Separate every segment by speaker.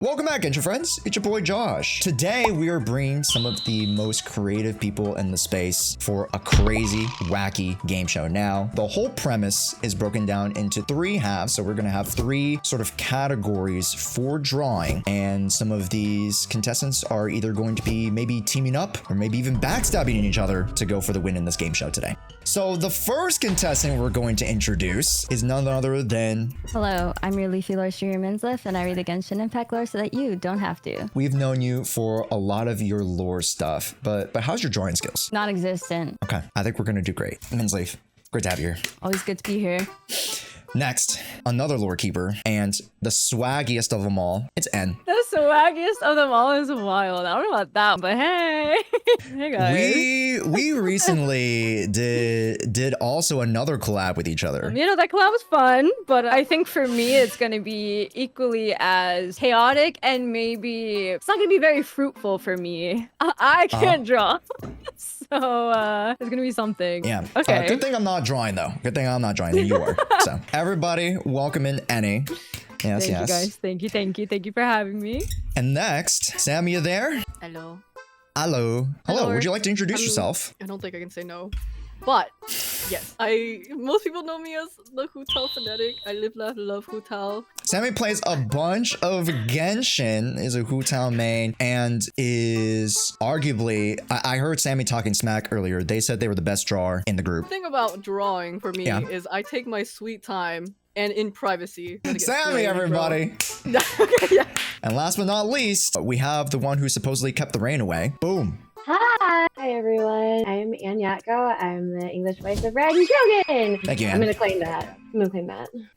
Speaker 1: Welcome back, Genshin friends. It's your boy Josh. Today we are bringing some of the most creative people in the space for a crazy, wacky game show. Now, the whole premise is broken down into three halves, so we're gonna have three sort of categories for drawing, and some of these contestants are either going to be maybe teaming up or maybe even backstabbing each other to go for the win in this game show today. So the first contestant we're going to introduce is none other than...
Speaker 2: Hello, I'm your Leafy Lore streamer Minzlif, and I read the Genshin Impact lore so that you don't have to.
Speaker 1: We've known you for a lot of your lore stuff, but how's your drawing skills?
Speaker 2: Non-existent.
Speaker 1: Okay, I think we're gonna do great. Minzleaf, great to have you here.
Speaker 2: Always good to be here.
Speaker 1: Next, another lore keeper, and the swaggiest of them all, it's N.
Speaker 2: The swaggiest of them all is wild. I don't know about that, but hey. Hey guys.
Speaker 1: We recently did also another collab with each other.
Speaker 2: You know, that collab was fun, but I think for me it's going to be equally as chaotic, and maybe it's not going to be very fruitful for me. I can't draw. So there's gonna be something.
Speaker 1: Yeah.
Speaker 2: Okay.
Speaker 1: Good thing I'm not drawing though. Good thing I'm not drawing. You are. So everybody, welcome in Annie. Yes,
Speaker 2: Thank you guys. Thank you for having me.
Speaker 1: And next, Sam, you there?
Speaker 3: Hello.
Speaker 1: Hello. Hello.
Speaker 3: Hello.
Speaker 1: Would you like to introduce yourself?
Speaker 3: I don't think I can say no. But yes, most people know me as the Hutal fanatic. I live, laugh, love Hutal.
Speaker 1: Sammy plays a bunch of Genshin, is a Hutal main, and is arguably, I heard Sammy talking smack earlier. They said they were the best drawer in the group.
Speaker 3: The thing about drawing for me is I take my sweet time and in privacy.
Speaker 1: Sammy, everybody.
Speaker 3: Okay, yeah.
Speaker 1: And last but not least, we have the one who supposedly kept the rain away. Boom.
Speaker 4: Hi everyone, I'm Ann Yatko. I'm the English voice of Raiden Shogun.
Speaker 1: Thank you, Ann.
Speaker 4: I'm gonna claim that.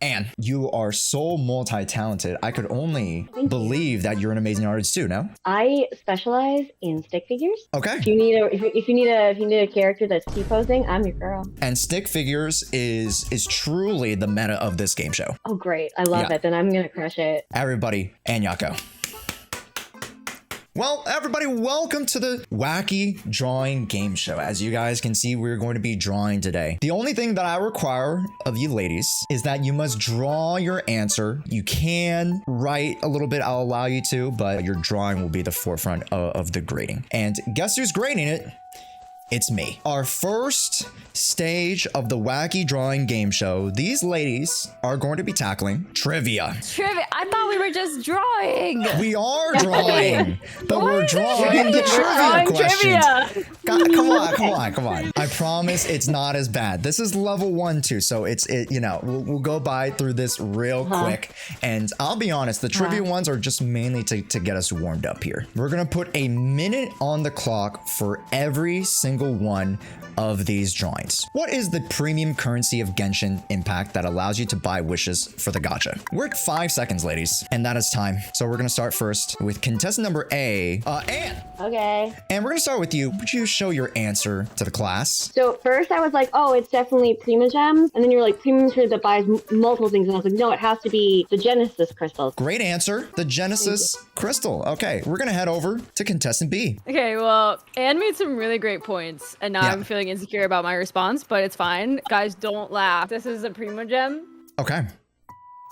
Speaker 1: Ann, you are so multi-talented. I could only believe that you're an amazing artist too, no?
Speaker 4: I specialize in stick figures.
Speaker 1: Okay.
Speaker 4: If you need a character that's T-posing, I'm your girl.
Speaker 1: And stick figures is truly the meta of this game show.
Speaker 4: Oh great, I love it. Then I'm gonna crush it.
Speaker 1: Everybody, Ann Yatko. Well, everybody, welcome to the Wacky Drawing Game Show. As you guys can see, we're going to be drawing today. The only thing that I require of you ladies is that you must draw your answer. You can write a little bit, I'll allow you to, but your drawing will be the forefront of the grading. And guess who's grading it? It's me. Our first stage of the Wacky Drawing Game Show, these ladies are going to be tackling trivia.
Speaker 2: Trivia? I thought we were just drawing.
Speaker 1: We are drawing, but we're drawing the trivia questions. God, come on. I promise it's not as bad. This is level 1 too, so we'll go by through this real quick. And I'll be honest, the trivia ones are just mainly to get us warmed up here. We're gonna put a minute on the clock for every single one of these drawings. What is the premium currency of Genshin Impact that allows you to buy wishes for the gacha? We're at 5 seconds, ladies, and that is time. So we're gonna start first with contestant number A, Ann.
Speaker 4: Okay.
Speaker 1: And we're gonna start with you. Would you show your answer to the class?
Speaker 4: So first I was like, oh, it's definitely Prima Gems, and then you're like, Prima Gems that buys multiple things, and I was like, no, it has to be the Genesis crystals.
Speaker 1: Great answer, the Genesis crystal. Okay, we're gonna head over to contestant B.
Speaker 2: Okay, well, Anne made some really great points, and now I'm feeling insecure about my response, but it's fine. Guys, don't laugh. This is a Prima Gem. Okay.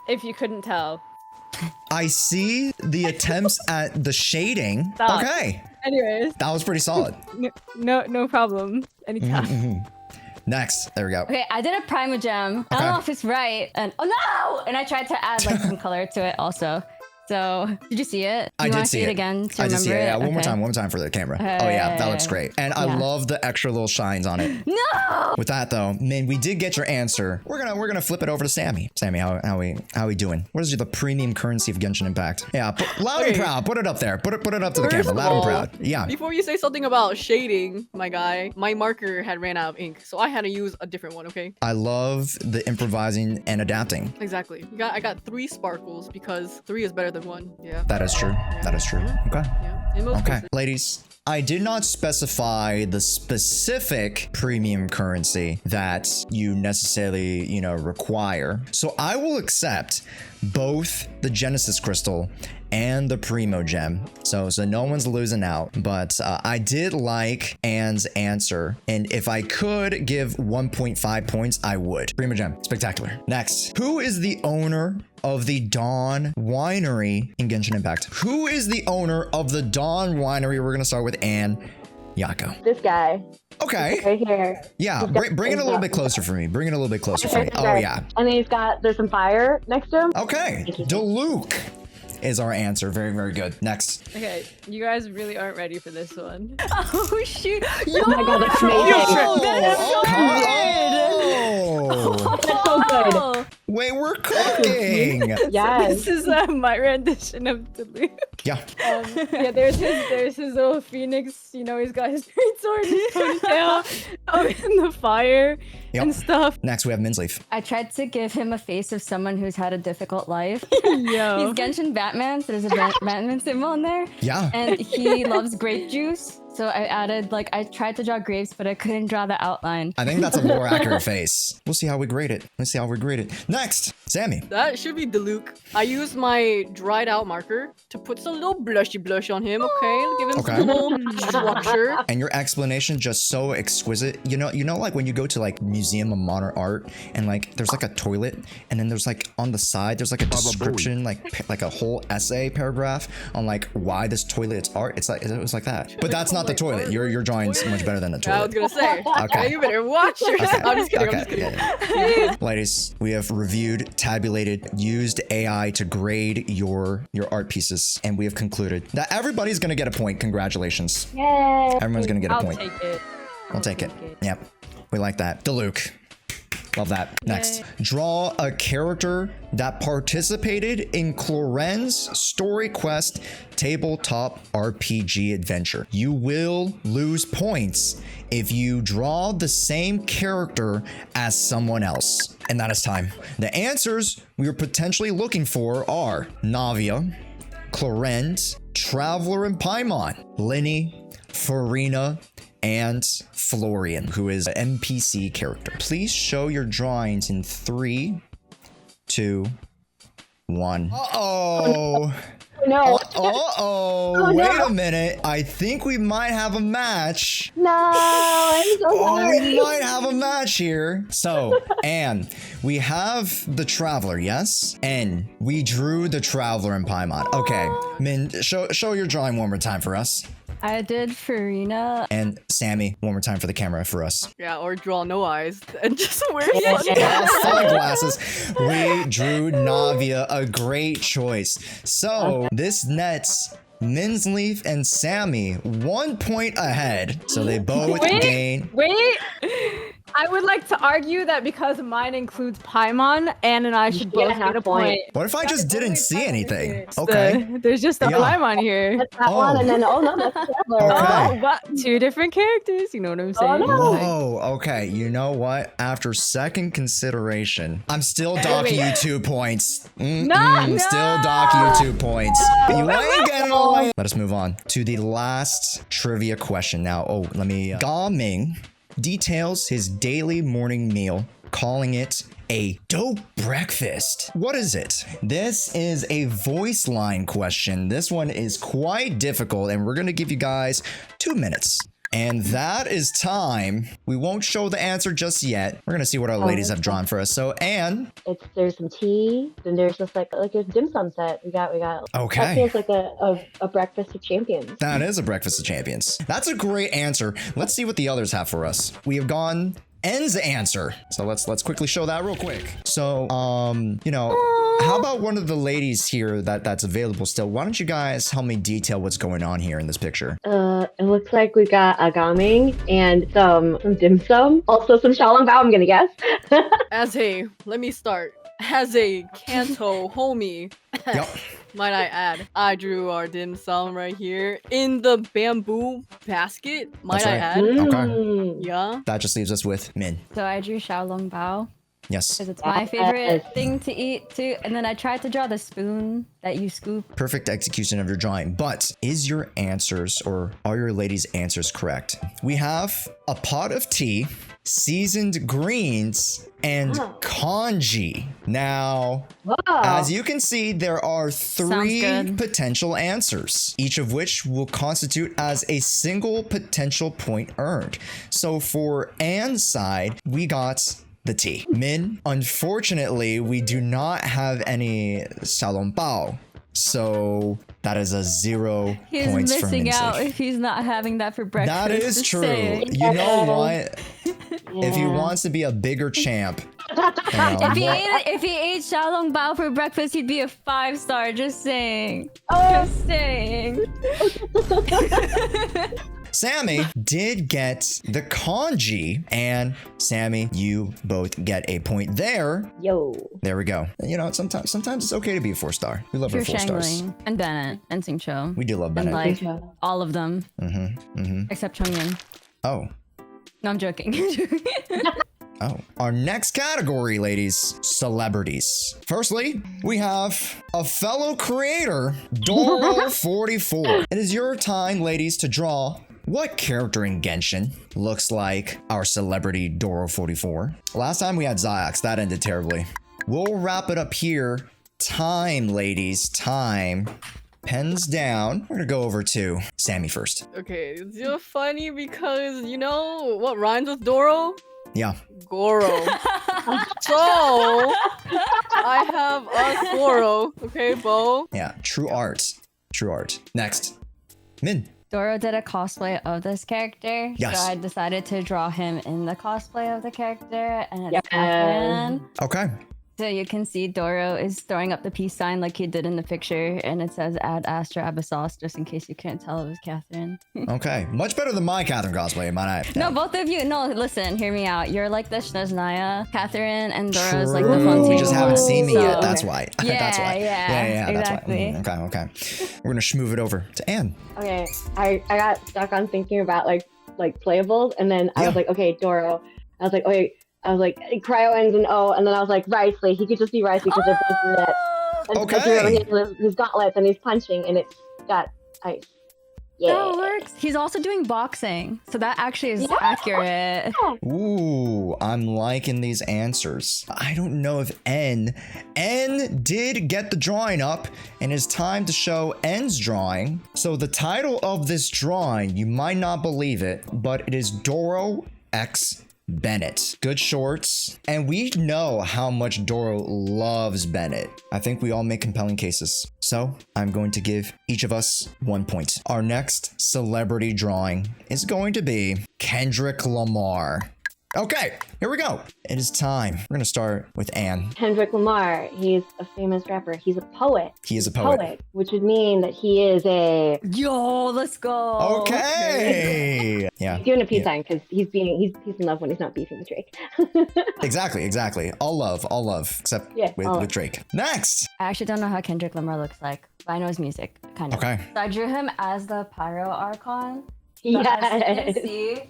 Speaker 2: If you couldn't tell.
Speaker 1: I see the attempts at the shading.
Speaker 2: Stop.
Speaker 1: Okay.
Speaker 2: Anyways.
Speaker 1: That was pretty solid.
Speaker 2: No problem. Anytime.
Speaker 1: Next. There we go.
Speaker 2: Okay, I did a Prima Gem. I don't know if it's right. And oh no! And I tried to add like some color to it also. So, did you see it?
Speaker 1: I did see it
Speaker 2: again to
Speaker 1: I did see it. Yeah, one more time for the camera. Oh yeah, that looks great. And I love the extra little shines on it.
Speaker 2: No!
Speaker 1: With that though, man, we did get your answer. We're gonna flip it over to Sammy. Sammy, how we doing? What is the premium currency of Genshin Impact? Yeah, loud and proud. Put it up there. Put it up to the camera. Loud and proud. Yeah.
Speaker 3: Before you say something about shading, my guy, my marker had ran out of ink, so I had to use a different one. Okay.
Speaker 1: I love the improvising and adapting.
Speaker 3: Exactly. I got 3 sparkles because 3 is better than 1. Yeah.
Speaker 1: That is true.
Speaker 3: Yeah.
Speaker 1: That is true. Okay.
Speaker 3: Yeah. In most cases.
Speaker 1: Ladies, I did not specify the specific premium currency that you necessarily, require. So I will accept both the Genesis crystal and the Primo Gem. So no one's losing out. But I did like Anne's answer. And if I could give 1.5 points, I would. Primo Gem. Spectacular. Next. Who is the owner of the Dawn Winery in Genshin Impact? Who is the owner of the Dawn Winery? We're going to start with Anne. Yako.
Speaker 4: This guy.
Speaker 1: Okay.
Speaker 4: Right here.
Speaker 1: Yeah, bring it a little bit closer for me. Bring it a little bit closer for me. Oh, yeah.
Speaker 4: And then there's some fire next to him.
Speaker 1: Okay. Diluc is our answer. Very, very good. Next.
Speaker 2: Okay, you guys really aren't ready for this one. Oh shoot!
Speaker 4: Oh my god, that's amazing. That's so good.
Speaker 1: Wait, we're cooking.
Speaker 4: Yes.
Speaker 2: This is my rendition of Diluc.
Speaker 1: Yeah.
Speaker 2: Yeah, there's his little phoenix. You know, he's got his great sword, his ponytail, in the fire and stuff.
Speaker 1: Next, we have Minsleaf.
Speaker 5: I tried to give him a face of someone who's had a difficult life.
Speaker 2: Yo.
Speaker 5: He's Genshin Batman, so there's a Batman symbol in there.
Speaker 1: Yeah.
Speaker 5: And he loves grape juice. So I added, like, I tried to draw grapes, but I couldn't draw the outline.
Speaker 1: I think that's a more accurate face. We'll see how we grade it. Let's see how we grade it. Next, Sammy.
Speaker 3: That should be Diluc. I used my dried out marker to put some little blushy blush on him, okay? Give him some little structure.
Speaker 1: And your explanation just so exquisite. You know, like when you go to like Museum of Modern Art and like there's like a toilet and then there's like on the side there's like a description, like a whole essay paragraph on like why this toilet is art. It was like that. But that's not the toilet. Your drawing's much better than the toilet.
Speaker 3: I was gonna say.
Speaker 1: Okay.
Speaker 3: You better watch your. I'm just kidding. I'm just kidding.
Speaker 1: Yeah. Ladies, we have reviewed, tabulated, used AI to grade your art pieces, and we have concluded that everybody's gonna get a point. Congratulations.
Speaker 4: Yay.
Speaker 1: Everyone's gonna get a point.
Speaker 2: I'll take it.
Speaker 1: I'll take it. Yep. We like that. Diluc. Love that. Next. Draw a character that participated in Cloren's story quest tabletop RPG adventure. You will lose points if you draw the same character as someone else. And that is time. The answers we are potentially looking for are Navia, Clorend, Traveler in Paimon, Linny, Farina, and Florian, who is an NPC character. Please show your drawings in 3, 2, 1. Uh-oh.
Speaker 4: No.
Speaker 1: Uh-oh. Wait a minute. I think we might have a match.
Speaker 4: No, I'm so sorry.
Speaker 1: We might have a match here. So, Anne, we have the Traveler, yes? And we drew the Traveler in Paimon. Okay. Min, show your drawing one more time for us.
Speaker 5: I did Farina.
Speaker 1: And Sammy, one more time for the camera for us.
Speaker 3: Yeah, or draw no eyes and just wear
Speaker 1: Sunglasses. We drew Navia, a great choice. So this nets Minsleaf and Sammy 1 point ahead. So they both gain.
Speaker 2: Wait. I would like to argue that because mine includes Paimon, Anne and I should both get a point.
Speaker 1: What if I just didn't see anything? Okay.
Speaker 2: There's just a Paimon here.
Speaker 4: That's that one, and then no, that's the Traveler.
Speaker 1: Okay.
Speaker 2: Oh, but 2 different characters. You know what I'm saying?
Speaker 4: no.
Speaker 1: Whoa, okay. You know what? After second consideration, I'm still docking you 2 points.
Speaker 2: No.
Speaker 1: Still dock you 2 points. You ain't getting away. Let us move on to the last trivia question. Now, let me... Ga Ming details his daily morning meal, calling it a dope breakfast. What is it? This is a voice line question. This one is quite difficult, and we're gonna give you guys 2 minutes. And that is time. We won't show the answer just yet. We're gonna see what our ladies have drawn for us. So, Anne.
Speaker 4: There's some tea, then there's just like a dim sum set. We got.
Speaker 1: Okay.
Speaker 4: That feels like a breakfast of champions.
Speaker 1: That is a breakfast of champions. That's a great answer. Let's see what the others have for us. We have gone N's answer. So let's quickly show that real quick. So, how about one of the ladies here that's available still? Why don't you guys help me detail what's going on here in this picture?
Speaker 4: It looks like we got a gaming and some dim sum. Also some xiaolongbao, I'm gonna guess.
Speaker 3: Let me start. As a Kanto homie,
Speaker 1: Yep.
Speaker 3: might I add, I drew our dim sum right here in the bamboo basket. Might
Speaker 1: That's
Speaker 3: I
Speaker 1: right.
Speaker 3: add?
Speaker 1: Okay.
Speaker 3: Yeah.
Speaker 1: That just leaves us with Min.
Speaker 5: So I drew Xiaolongbao
Speaker 1: Yes.
Speaker 5: because it's my favorite thing to eat too. And then I tried to draw the spoon that you scoop.
Speaker 1: Perfect execution of your drawing. But is your answers, or are your ladies' answers correct? We have a pot of tea, seasoned greens, and kanji. Now,
Speaker 4: Whoa.
Speaker 1: as you can see, there are 3
Speaker 5: good.
Speaker 1: potential answers, each of which will constitute as a single potential point earned. So for Anne's side, we got the T. Min, unfortunately, we do not have any xiaolongbao. So that is a 0
Speaker 5: He's
Speaker 1: points for
Speaker 5: missing
Speaker 1: Min's
Speaker 5: out
Speaker 1: sake.
Speaker 5: if he's not having that for breakfast.
Speaker 1: That is
Speaker 5: just
Speaker 1: true.
Speaker 5: saying.
Speaker 1: You know what? If he
Speaker 4: Yeah.
Speaker 1: wants to be a bigger champ, you know,
Speaker 5: If he ate xiaolong bao for breakfast, he'd be a 5-star. Just saying.
Speaker 4: Oh.
Speaker 5: Just saying.
Speaker 1: Sammy did get the kanji, and Sammy, you both get a point there.
Speaker 4: Yo.
Speaker 1: There we go. You know, sometimes it's okay to be a 4-star. We love our
Speaker 5: Pure
Speaker 1: 4 stars.
Speaker 5: Shangling and Bennett and Sing Cho.
Speaker 1: We do love
Speaker 5: And
Speaker 1: Bennett.
Speaker 5: like all of them. Except Chongyan.
Speaker 1: Oh.
Speaker 5: No, I'm joking.
Speaker 1: Oh. Our next category, ladies, celebrities. Firstly, we have a fellow creator, Doro44. It is your time, ladies, to draw what character in Genshin looks like our celebrity Doro44. Last time we had Ziox, that ended terribly. We'll wrap it up here. Time, ladies, time. Pens down. We're gonna go over to Sammy first.
Speaker 3: Okay, it's just funny because you know what rhymes with Doro?
Speaker 1: Yeah.
Speaker 3: Goro. So I have a Goro. Okay, Bo.
Speaker 1: Yeah. True art. True art. Next. Min.
Speaker 5: Doro did a cosplay of this character.
Speaker 1: Yes.
Speaker 5: So I decided to draw him in the cosplay of the character. And it's
Speaker 4: Yeah.
Speaker 5: Catherine.
Speaker 1: Okay.
Speaker 5: So you can see Doro is throwing up the peace sign like he did in the picture. And it says add Astra Abyssos, just in case you couldn't tell it was Catherine.
Speaker 1: Okay. Much better than my Catherine cosplay, might I?
Speaker 5: No, both of you. No, listen, hear me out. You're like the Shneznaya. Catherine and Doro's like the
Speaker 1: True.
Speaker 5: Fontaine.
Speaker 1: You just haven't seen me
Speaker 5: So-
Speaker 1: yet. That's why.
Speaker 5: Yeah,
Speaker 1: That's why.
Speaker 5: yeah,
Speaker 1: That's
Speaker 5: exactly.
Speaker 1: why. Okay. We're gonna schmove it over to Anne.
Speaker 4: Okay, I got stuck on thinking about like playables, and then I was like, okay, Doro. I was like, okay, I was like, Cryo ends in O, and then I was like, Riceley. He could just be Riceley because they're both net. And
Speaker 1: Okay.
Speaker 4: I remember his gauntlets, and he's punching, and it's got ice. Yeah.
Speaker 5: That works. He's also doing boxing, so that actually is accurate.
Speaker 1: Ooh, I'm liking these answers. I don't know if N did get the drawing up, and it's time to show N's drawing. So the title of this drawing, you might not believe it, but it is Doro X Bennett. Good shorts. And we know how much Doro loves Bennett. I think we all make compelling cases. So I'm going to give each of us 1 point. Our next celebrity drawing is going to be Kendrick Lamar. Okay, here we go. It is time. We're gonna start with Anne.
Speaker 4: Kendrick Lamar. He's a famous rapper. He's a poet.
Speaker 1: He is a poet.
Speaker 4: Which would mean that he is a.
Speaker 5: Yo, let's go.
Speaker 1: Okay. Yeah.
Speaker 4: He's doing a peace sign because he's in love when he's not beefing with Drake.
Speaker 1: Exactly. All love, except with Drake. Next.
Speaker 5: I actually don't know how Kendrick Lamar looks like, but I know his music, kind of.
Speaker 1: Okay.
Speaker 5: So I drew him as the Pyro Archon. So as you
Speaker 4: Yes.
Speaker 5: can see,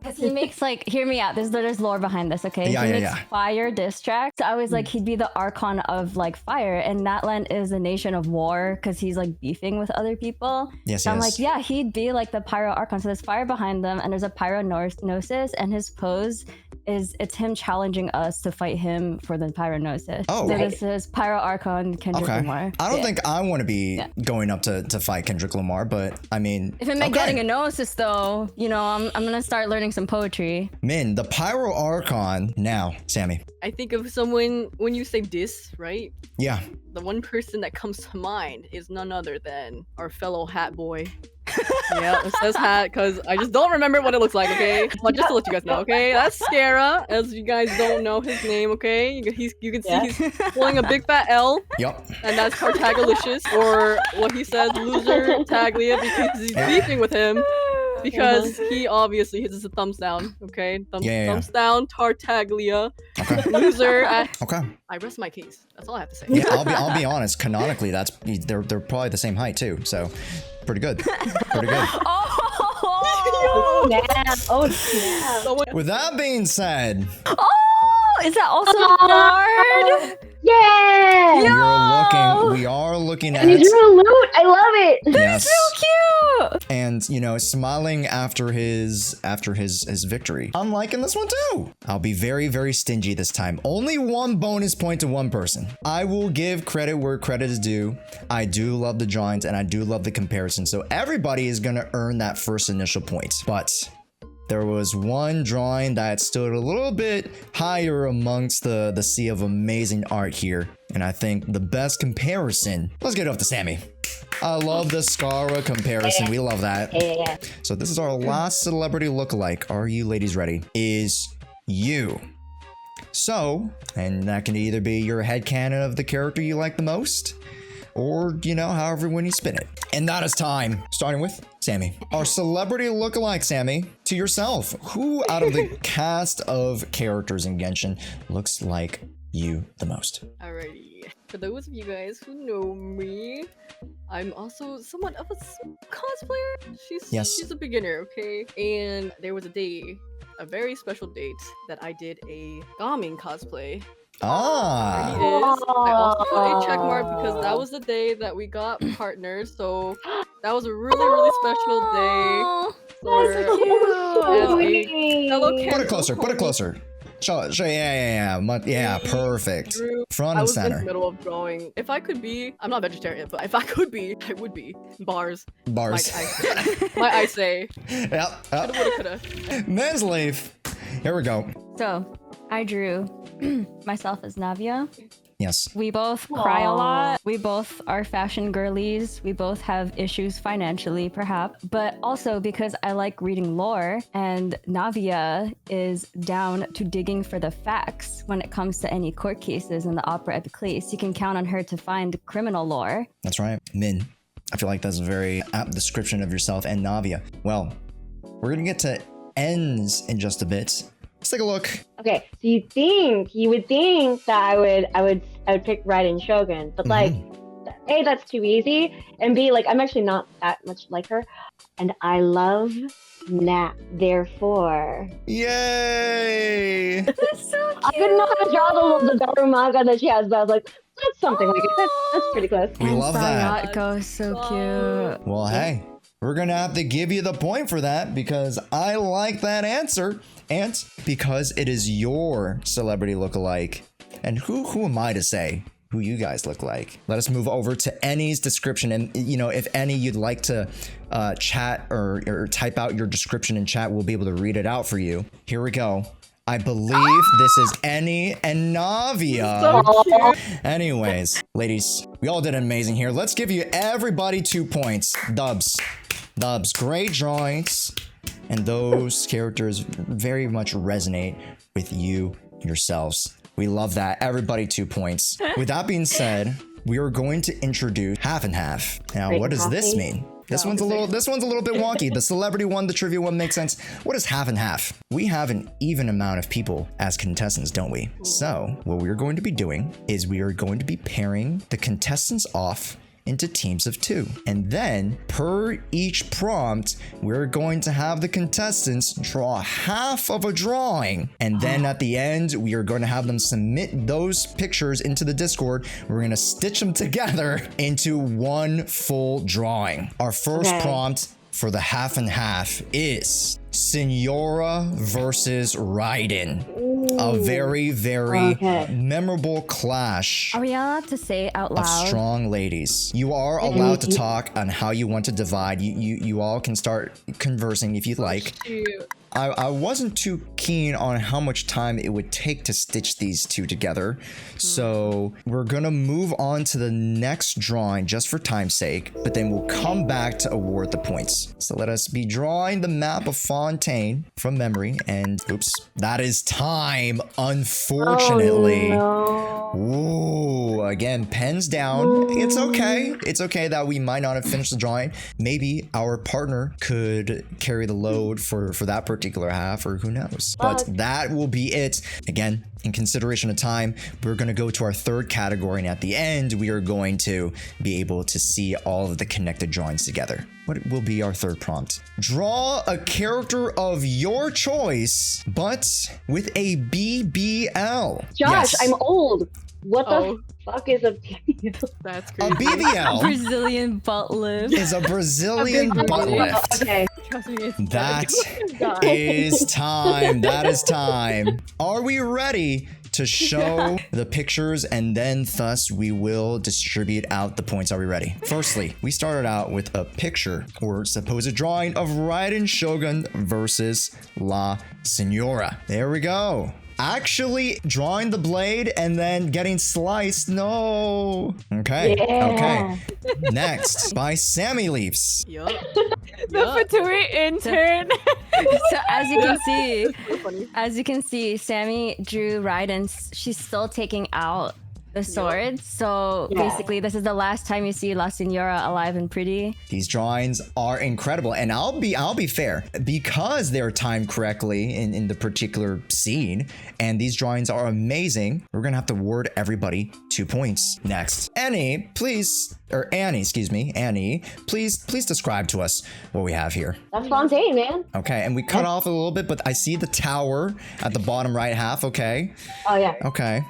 Speaker 5: because he makes like, hear me out, there's lore behind this, okay?
Speaker 1: Yeah,
Speaker 5: he
Speaker 1: yeah,
Speaker 5: makes fire diss tracks. So I was like, he'd be the Archon of like fire, and Natlan is a nation of war because he's like beefing with other people.
Speaker 1: Yes,
Speaker 5: So I'm
Speaker 1: yes.
Speaker 5: like, yeah, he'd be like the Pyro Archon. So there's fire behind them, and there's a Pyronosis, and his pose is it's him challenging us to fight him for the Pyronosis.
Speaker 1: Oh.
Speaker 5: So this is Pyro Archon Kendrick
Speaker 1: Okay.
Speaker 5: Lamar.
Speaker 1: I don't
Speaker 5: Yeah.
Speaker 1: think I want to be going up to fight Kendrick Lamar, but I mean,
Speaker 5: If it meant
Speaker 1: okay.
Speaker 5: getting a gnosis, though, you know, I'm gonna start learning some poetry.
Speaker 1: Min, the Pyro Archon. Now, Sammy.
Speaker 3: I think of someone when you say this, right?
Speaker 1: Yeah.
Speaker 3: The one person that comes to mind is none other than our fellow Hat Boy. Yeah, it says hat because I just don't remember what it looks like, okay? Well, just to let you guys know, okay? That's Scara, as you guys don't know his name, okay? You can see he's pulling a big fat L,
Speaker 1: Yup.
Speaker 3: and that's Tartagalicious, or what he says, loser Taglia, because he's beefing with him. Because he obviously hits a thumbs down, okay? Thumbs down, Tartaglia,
Speaker 1: Okay.
Speaker 3: loser.
Speaker 1: Okay.
Speaker 3: I rest my case. That's all I have to say.
Speaker 1: Yeah, I'll be honest. Canonically, they're probably the same height too. So, pretty good. Pretty good.
Speaker 4: Oh snap! Oh snap!
Speaker 3: Someone-
Speaker 1: With that being said,
Speaker 5: Oh, is that also hard?
Speaker 4: Yeah!
Speaker 1: we are looking at
Speaker 4: And he drew a loot. I love it.
Speaker 1: yes.
Speaker 5: So cute.
Speaker 1: And and you know, smiling after his victory. I'm liking this one too. I'll be very, very stingy this time. Only one bonus point to one person. I will give credit where credit is due. I do love the drawings and I do love the comparison. So everybody is gonna earn that first initial point. But there was one drawing that stood a little bit higher amongst the sea of amazing art here. And I think the best comparison, let's get off to Sammy. I love the Scara comparison. We love that.
Speaker 4: Yeah.
Speaker 1: So this is our last celebrity lookalike. Are you ladies ready? Is you. So, and that can either be your headcanon of the character you like the most, or, you know, however when you spin it. And that is time. Starting with Sammy. Our celebrity lookalike, Sammy, to yourself. Who out of the cast of characters in Genshin looks like you the most?
Speaker 3: Alrighty. For those of you guys who know me, I'm also somewhat of a cosplayer. She's a beginner, okay? And there was a very special date that I did a Gaming cosplay.
Speaker 1: Ah.
Speaker 3: There he is. I also put a check mark because that was the day that we got partners. So that was a really, really special day.
Speaker 2: That's so cute.
Speaker 1: Put it closer. Put it closer. Yeah, perfect. Front
Speaker 3: I
Speaker 1: and
Speaker 3: was
Speaker 1: center.
Speaker 3: in the middle of drawing. If I could be, I'm not vegetarian, but if I could be, I would be. Bars.
Speaker 1: Bars.
Speaker 3: I say.
Speaker 1: Yep.
Speaker 3: Coulda.
Speaker 1: Men's leaf. Here we go.
Speaker 5: So, I drew myself as Navia.
Speaker 1: Yes.
Speaker 5: We both cry a lot. We both are fashion girlies. We both have issues financially, perhaps, but also because I like reading lore, and Navia is down to digging for the facts when it comes to any court cases in the Opera Epiclese. You can count on her to find criminal lore.
Speaker 1: That's right. Min. I feel like that's a very apt description of yourself and Navia. Well, we're going to get to ends in just a bit. Let's take a look.
Speaker 4: Okay, so you would think that I would pick Raiden Shogun, but like, A, that's too easy, and B, like, I'm actually not that much like her, and I love Nat. Therefore,
Speaker 1: yay!
Speaker 5: That's so cute.
Speaker 4: I didn't know how to draw the Darumaga that she has, but I was like, that's something like it. That's pretty close.
Speaker 1: We love that.
Speaker 5: Sayatko, so cute.
Speaker 1: Well, hey, we're gonna have to give you the point for that because I like that answer, and because it is your celebrity lookalike. And who am I to say who you guys look like? Let us move over to Annie's description, and you know, if Annie, you'd like to chat or type out your description in chat, we'll be able to read it out for you. Here we go. I believe this is Annie and Navia.
Speaker 3: So cute.
Speaker 1: Anyways, ladies, we all did amazing here. Let's give you everybody 2 points. Dubs, great drawings. And those characters very much resonate with you yourselves. We love that. Everybody 2 points. With that being said, we are going to introduce half and half. Now, what does this mean? This one's a little bit wonky. The celebrity one, the trivia one makes sense. What is half and half? We have an even amount of people as contestants, don't we? So what we're going to be doing is we are going to be pairing the contestants off into teams of 2. And then per each prompt, we're going to have the contestants draw half of a drawing. And then at the end, we are going to have them submit those pictures into the Discord. We're going to stitch them together into one full drawing. Our first prompt for the half and half is Senora versus Raiden. A very, very memorable clash.
Speaker 5: Are we allowed to say it out loud?
Speaker 1: Of strong ladies. You are allowed to talk on how you want to divide. You all can start conversing if you'd like. I wasn't too keen on how much time it would take to stitch these two together. So we're gonna move on to the next drawing just for time's sake, but then we'll come back to award the points. So let us be drawing the map of Fontaine from memory, and oops, that is time, unfortunately.
Speaker 4: Oh, no.
Speaker 1: Ooh, again, pens down. It's okay. It's okay that we might not have finished the drawing. Maybe our partner could carry the load for that particular half, or who knows. But that will be it. Again, in consideration of time, we're going to go to our third category, and at the end, we are going to be able to see all of the connected drawings together. What will be our third prompt? Draw a character of your choice, but with a BBL.
Speaker 4: Josh, I'm old. What the fuck is a BBL?
Speaker 3: That's
Speaker 1: A
Speaker 3: crazy.
Speaker 1: BBL
Speaker 5: Brazilian butt lift.
Speaker 1: is a Brazilian butt lift.
Speaker 4: Okay.
Speaker 2: Trust me, it's
Speaker 1: That
Speaker 2: God.
Speaker 1: is time. That is time. Are we ready to show the pictures and then thus we will distribute out the points? Are we ready? Firstly, we started out with a picture or supposed drawing of Raiden Shogun versus La Senora. There we go. Actually drawing the blade and then getting sliced. No. Okay.
Speaker 4: Yeah.
Speaker 1: Okay. Next, by Sammy Leaves.
Speaker 3: Yup.
Speaker 2: The Fatui intern.
Speaker 5: So
Speaker 3: Funny.
Speaker 5: as you can see, Sammy drew Raiden. She's still taking out the sword. So
Speaker 4: Yeah.
Speaker 5: basically, this is the last time you see La Senora alive and pretty.
Speaker 1: These drawings are incredible, and I'll be fair, because they're timed correctly in the particular scene, and these drawings are amazing. We're gonna have to award everybody 2 points. Next, Annie, please describe to us what we have here.
Speaker 4: That's Fontaine, man.
Speaker 1: Okay, and we cut off a little bit, but I see the tower at the bottom right half. Okay,
Speaker 4: Oh yeah.
Speaker 1: okay,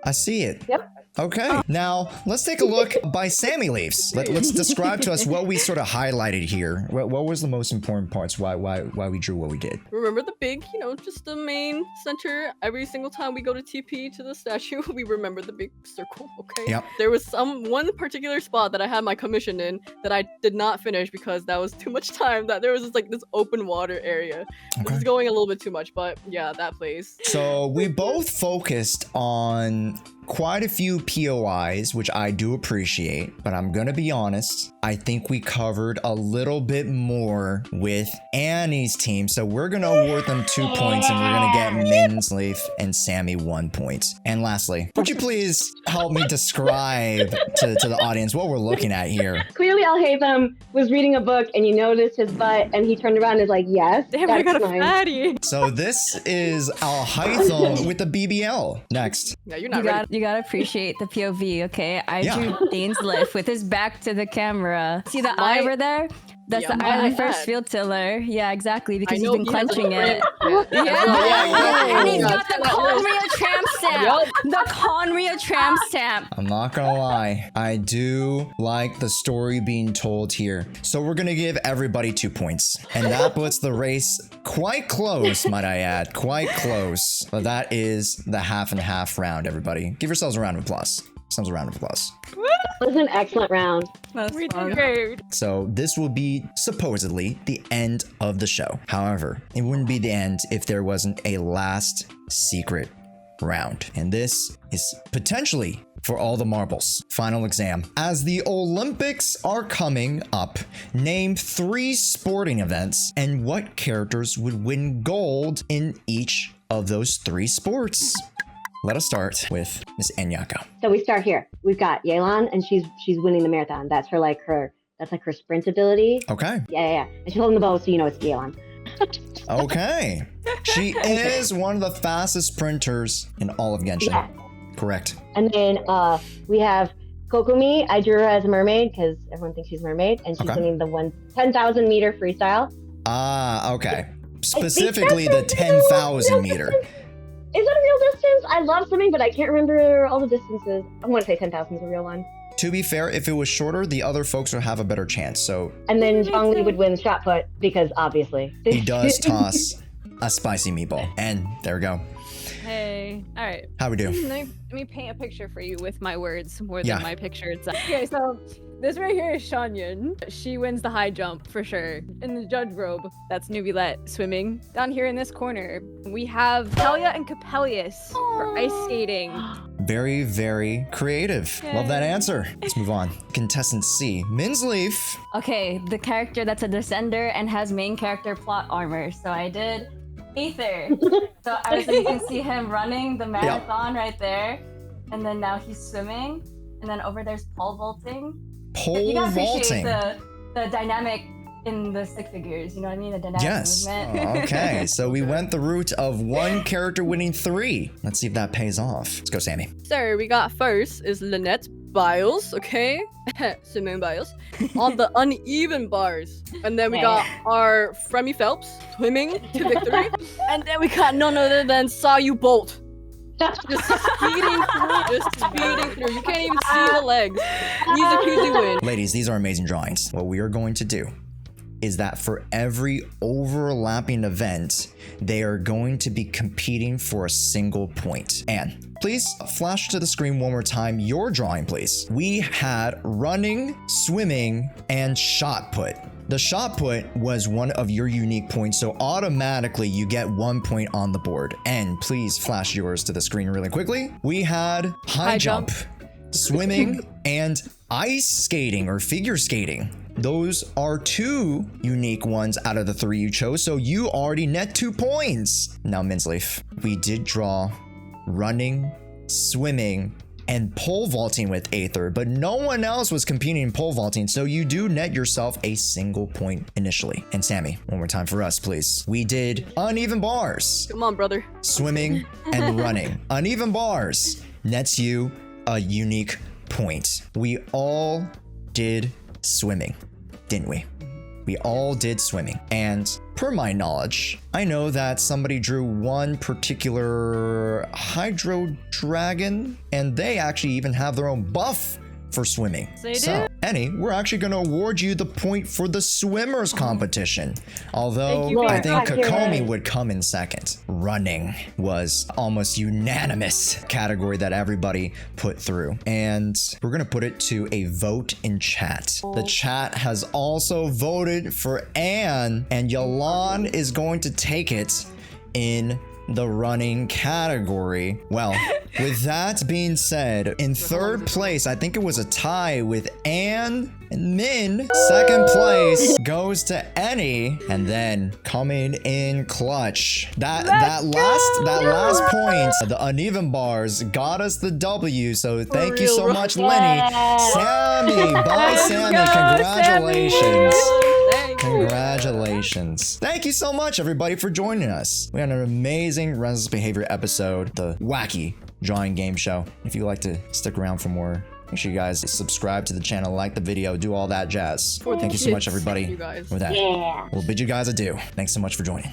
Speaker 1: I see it.
Speaker 4: Yep.
Speaker 1: Okay, now let's take a look by Sammy Leaves. Let's describe to us what we sort of highlighted here. What was the most important parts? Why we drew what we did?
Speaker 3: Remember the big, just the main center. Every single time we go to TP to the statue, we remember the big circle, okay?
Speaker 1: Yep.
Speaker 3: There was one particular spot that I had my commission in that I did not finish because that was too much time. That there was this open water area. This
Speaker 1: Okay.
Speaker 3: is going a little bit too much, but yeah, that place.
Speaker 1: So we both focused on quite a few POIs, which I do appreciate, but I'm gonna be honest, I think we covered a little bit more with Annie's team, so we're gonna award them 2 points and we're gonna get Min's Leaf and Sammy 1 point. And lastly, would you please help me describe to the audience what we're looking at here?
Speaker 4: Clearly, Al Haytham was reading a book and you noticed his butt, and he turned around and is like, "Yes,
Speaker 2: Damn, I
Speaker 4: that's
Speaker 2: got a
Speaker 4: mine."
Speaker 2: fatty.
Speaker 1: So this is Al Haytham with the BBL. Next.
Speaker 3: Yeah, you're not ready.
Speaker 5: You gotta appreciate the POV, okay? I
Speaker 1: Yeah.
Speaker 5: drew Dane's lift with his back to the camera. See the
Speaker 3: My-
Speaker 5: eye over there? That's
Speaker 3: Yeah,
Speaker 5: the
Speaker 3: my
Speaker 5: eye of the
Speaker 3: eye
Speaker 5: first
Speaker 3: had-
Speaker 5: field tiller. Yeah, exactly,
Speaker 3: I
Speaker 5: because
Speaker 3: know
Speaker 5: you've been
Speaker 3: he has a
Speaker 5: clenching it.
Speaker 3: cramp.
Speaker 5: Yeah,
Speaker 3: yeah.
Speaker 5: and he's got the Conrio tramp stamp.
Speaker 3: Yup.
Speaker 5: The Conrio tramp stamp.
Speaker 1: I'm not gonna lie, I do like the story being told here. So we're gonna give everybody 2 points. And that puts the race quite close, might I add. Quite close. But that is the half and half round, everybody. Give yourselves a round of applause. Yourselves a round of applause.
Speaker 4: It was an excellent round.
Speaker 2: We did great.
Speaker 1: So this will be supposedly the end of the show. However, it wouldn't be the end if there wasn't a last secret round. And this is potentially for all the marbles. Final exam. As the Olympics are coming up, name 3 sporting events and what characters would win gold in each of those 3 sports. Let us start with Miss Enyaka.
Speaker 4: So we start here. We've got Yelan, and she's winning the marathon. That's her sprint ability.
Speaker 1: Okay.
Speaker 4: Yeah. And she's holding the bow, so you know it's Yelan.
Speaker 1: Okay. She is one of the fastest sprinters in all of Genshin.
Speaker 4: Yeah.
Speaker 1: Correct.
Speaker 4: And then we have Kokumi. I drew her as a mermaid because everyone thinks she's a mermaid, and she's
Speaker 1: Okay.
Speaker 4: winning the 10,000 meter freestyle.
Speaker 1: Ah, okay. Specifically the 10,000 meter.
Speaker 4: Is that a real distance? I love swimming, but I can't remember all the distances. I want to say 10,000 is a real one.
Speaker 1: To be fair, if it was shorter, the other folks would have a better chance. So
Speaker 4: And then Zhongli would win shot put because obviously
Speaker 1: he does toss a spicy meatball. And there we go.
Speaker 2: Hey. All right.
Speaker 1: How we do?
Speaker 2: Let me paint a picture for you with my words more than
Speaker 1: Yeah.
Speaker 2: my picture itself. Okay, so this right here is Shanyan. She wins the high jump for sure. In the judge robe, that's Nubilette swimming. Down here in this corner, we have Talia and Capellius for ice skating.
Speaker 1: Very, very creative. Love that answer. Let's move on. Contestant C, Min's Leaf.
Speaker 5: Okay, the character that's a descender and has main character plot armor. So I did Aether. So you can see him running the marathon right there. And then now he's swimming. And then over there's pole vaulting. You
Speaker 1: Pole
Speaker 5: gotta appreciate
Speaker 1: vaulting.
Speaker 5: the dynamic in the stick figures, you know what I mean? The dynamic
Speaker 1: Yes.
Speaker 5: movement.
Speaker 1: Oh, okay. So we went the route of one character winning 3. Let's see if that pays off. Let's go, Sammy.
Speaker 3: So we got first is Lynette Biles, okay? Simone Biles. On the uneven bars. And then we got our Fremy Phelps swimming to victory. And then we got none other than Sayu Bolt. Just speeding through, just speeding through. You can't even see the legs. Mizukuzu win.
Speaker 1: Ladies, these are amazing drawings. What we are going to do is that for every overlapping event, they are going to be competing for a single point. And please flash to the screen one more time your drawing, please. We had running, swimming, and shot put. The shot put was one of your unique points, so automatically you get 1 point on the board. And please flash yours to the screen really quickly. We had high jump, swimming, and ice skating or figure skating. Those are 2 unique ones out of the 3 you chose, so you already net 2 points. Now, Minsleaf, we did draw running, swimming, and pole vaulting with Aether, but no one else was competing in pole vaulting, so you do net yourself a single point initially. And Sammy, one more time for us, please. We did uneven bars.
Speaker 3: Come on, brother.
Speaker 1: Swimming and running. Uneven bars nets you a unique point. We all did swimming, didn't we? We all did swimming. And per my knowledge, I know that somebody drew one particular Hydro Dragon, and they actually even have their own buff for swimming.
Speaker 2: They
Speaker 1: so,
Speaker 2: do.
Speaker 1: Annie, we're actually going to award you the point for the swimmers competition. Although
Speaker 2: Thank you
Speaker 1: I
Speaker 2: very
Speaker 1: think
Speaker 4: much. You're
Speaker 1: Kokomi
Speaker 4: right.
Speaker 1: would come in second. Running was almost unanimous category that everybody put through. And we're going to put it to a vote in chat. The chat has also voted for Anne, and Yalan is going to take it in the running category. Well, with that being said, in third place, I think it was a tie with Anne and Min. Second place goes to Annie, and then coming in clutch. That last point, the uneven bars, got us the W. So thank you so much, Lenny. Sammy, bye, Sammy. Congratulations. Congratulations. Thank you so much, everybody, for joining us. We had an amazing Resinless Behavior episode, the Wacky Drawing Game Show. If you'd like to stick around for more, make sure you guys subscribe to the channel, like the video, do all that jazz. Thank you so much, everybody.
Speaker 3: You guys.
Speaker 1: With that,
Speaker 4: Yeah.
Speaker 1: we'll bid you guys adieu. Thanks so much for joining.